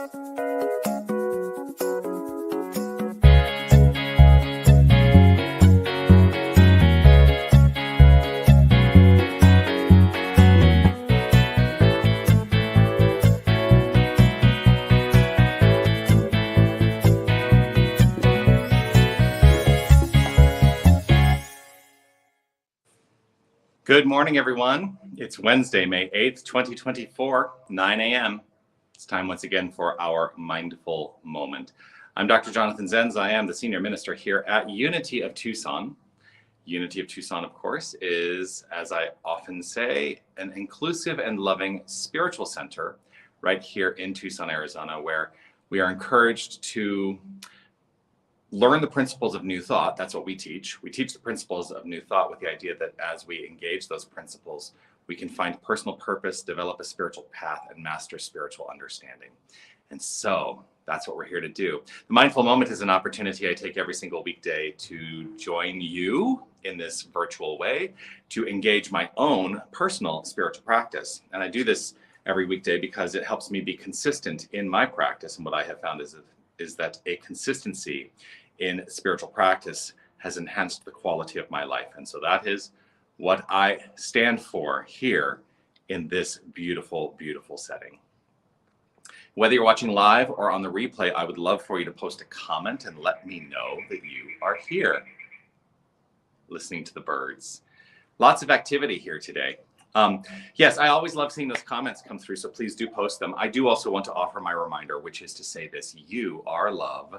Good morning, everyone. It's Wednesday, May 8th, 2024, 9 a.m. It's time once again for our Mindful Moment. I'm Dr. Jonathan Zenz. I am the Senior Minister here at Unity of Tucson. Unity of Tucson, of course, is, as I often say, an inclusive and loving spiritual center right here in Tucson, Arizona, where we are encouraged to learn the principles of new thought. That's what we teach. We teach the principles of new thought with the idea that as we engage those principles, we can find personal purpose, develop a spiritual path, and master spiritual understanding. And so that's what we're here to do. The Mindful Moment is an opportunity I take every single weekday to join you in this virtual way to engage my own personal spiritual practice. And I do this every weekday because it helps me be consistent in my practice. And what I have found is that a consistency in spiritual practice has enhanced the quality of my life. And so that is what I stand for here in this beautiful, beautiful setting. Whether you're watching live or on the replay, I would love for you to post a comment and let me know that you are here listening to the birds. Lots of activity here today. Yes, I always love seeing those comments come through, so please do post them. I do also want to offer my reminder, which is to say this: you are love,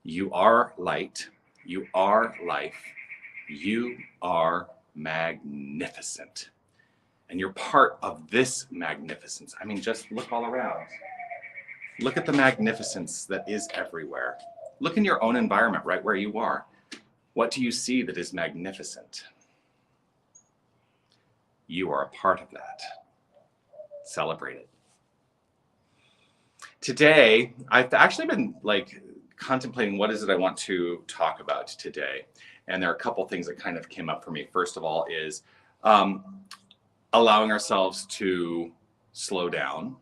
you are light, you are life, you are magnificent. And you're part of this magnificence. I mean, just look all around. Look at the magnificence that is everywhere. Look in your own environment, right where you are. What do you see that is magnificent? You are a part of that. Celebrate it. Today, I've actually been contemplating what is it I want to talk about today. And there are a couple things that kind of came up for me. First of all is allowing ourselves to slow down.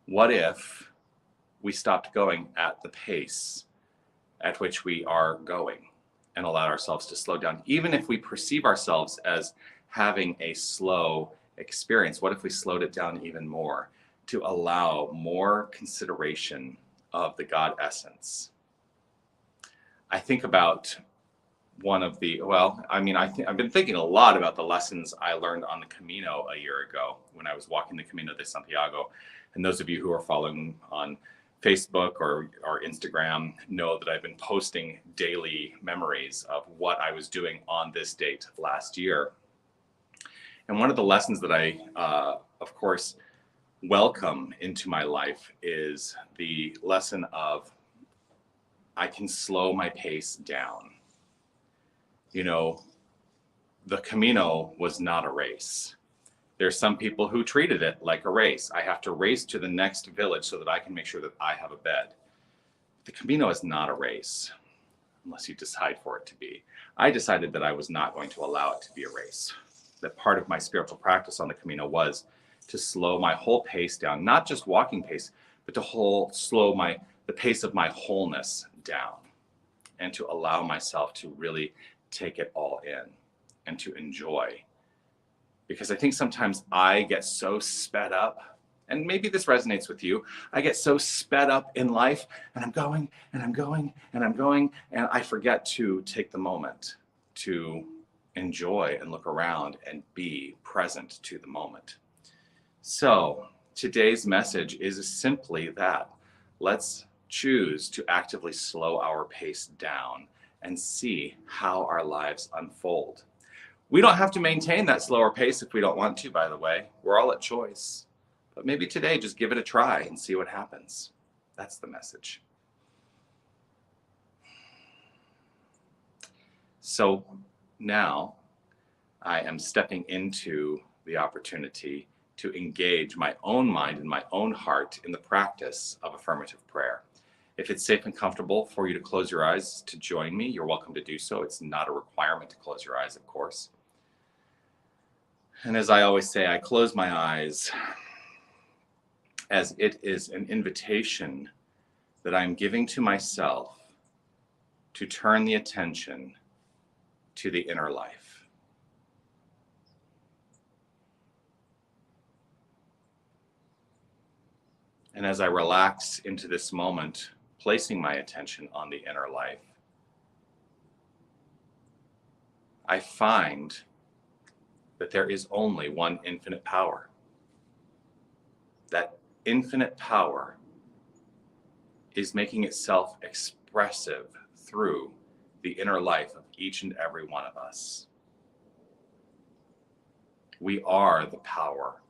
What if we stopped going at the pace at which we are going and allowed ourselves to slow down? Even if we perceive ourselves as having a slow experience, what if we slowed it down even more to allow more consideration of the God essence? I think about I've been thinking a lot about the lessons I learned on the Camino a year ago when I was walking the Camino de Santiago. And those of you who are following on Facebook or Instagram know that I've been posting daily memories of what I was doing on this date last year. And one of the lessons that I, of course, welcome into my life is the lesson of I can slow my pace down. You know, the Camino was not a race. There's some people who treated it like a race. I have to race to the next village so that I can make sure that I have a bed. The Camino is not a race, unless you decide for it to be. I decided that I was not going to allow it to be a race. That part of my spiritual practice on the Camino was to slow my whole pace down, not just walking pace, but to slow the pace of my wholeness down, and to allow myself to really take it all in and to enjoy. Because I think sometimes I get so sped up, and maybe this resonates with you. I get so sped up in life, and I'm going, and I'm going, and I'm going, and I forget to take the moment to enjoy and look around and be present to the moment. So today's message is simply that. Let's choose to actively slow our pace down and see how our lives unfold. We don't have to maintain that slower pace if we don't want to, by the way. We're all at choice. But maybe today, just give it a try and see what happens. That's the message. So now I am stepping into the opportunity to engage my own mind and my own heart in the practice of affirmative prayer. If it's safe and comfortable for you to close your eyes to join me, you're welcome to do so. It's not a requirement to close your eyes, of course. And as I always say, I close my eyes as it is an invitation that I'm giving to myself to turn the attention to the inner life. And as I relax into this moment, placing my attention on the inner life, I find that there is only one infinite power. That infinite power is making itself expressive through the inner life of each and every one of us. We are the power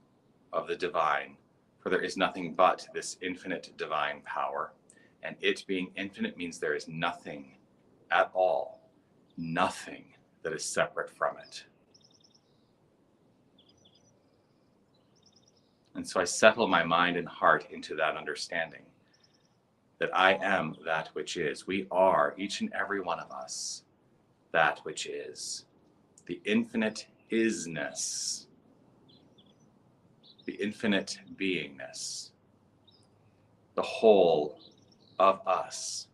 of the divine, for there is nothing but this infinite divine power. And it being infinite means there is nothing at all, nothing that is separate from it. And so I settle my mind and heart into that understanding that I am that which is. We are, each and every one of us, that which is. The infinite isness, the infinite beingness, the whole of us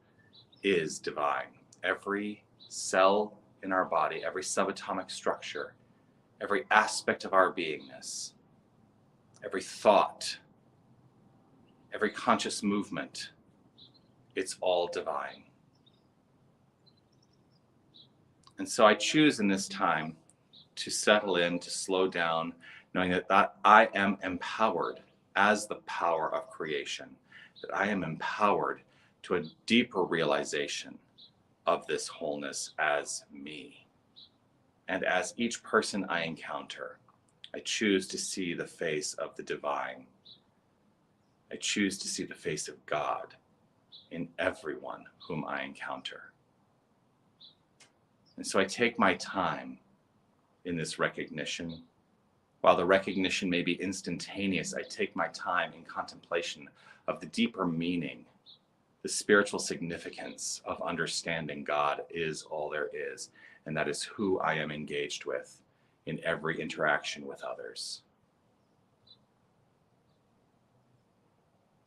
is divine. Every cell in our body, every subatomic structure, every aspect of our beingness, every thought, every conscious movement, it's all divine. And so I choose in this time to settle in, to slow down, knowing that I am empowered as the power of creation, that I am empowered to a deeper realization of this wholeness as me. And as each person I encounter, I choose to see the face of the divine. I choose to see the face of God in everyone whom I encounter. And so I take my time in this recognition. While the recognition may be instantaneous, I take my time in contemplation of the deeper meaning, the spiritual significance of understanding God is all there is, and that is who I am engaged with in every interaction with others.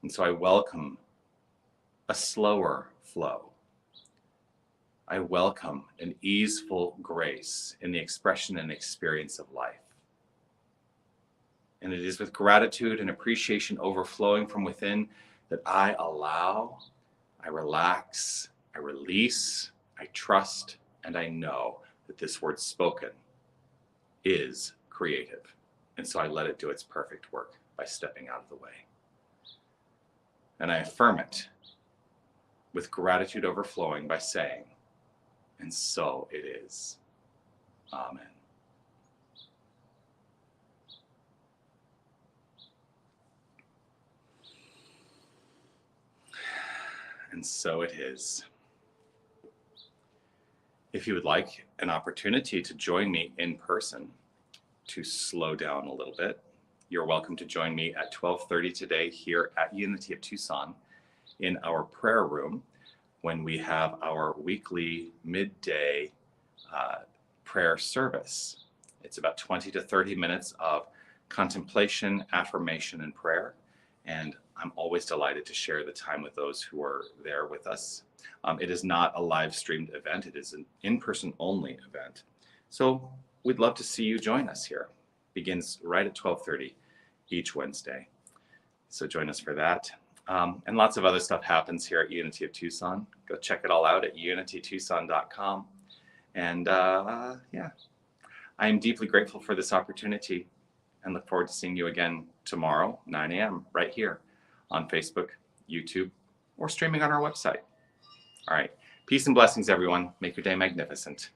And so I welcome a slower flow. I welcome an easeful grace in the expression and experience of life. And it is with gratitude and appreciation overflowing from within that I allow, I relax, I release, I trust, and I know that this word spoken is creative. And so I let it do its perfect work by stepping out of the way. And I affirm it with gratitude overflowing by saying, and so it is. Amen. And so it is. If you would like an opportunity to join me in person to slow down a little bit, you're welcome to join me at 12:30 today here at Unity of Tucson in our prayer room when we have our weekly midday prayer service. It's about 20 to 30 minutes of contemplation, affirmation, and prayer. And I'm always delighted to share the time with those who are there with us. It is not a live streamed event. It is an in-person only event. So we'd love to see you join us here. Begins right at 12:30 each Wednesday. So join us for that. And lots of other stuff happens here at Unity of Tucson. Go check it all out at unitytucson.com. And yeah, I am deeply grateful for this opportunity and look forward to seeing you again tomorrow, 9 a.m. right here on Facebook, YouTube, or streaming on our website. All right. Peace and blessings, everyone. Make your day magnificent.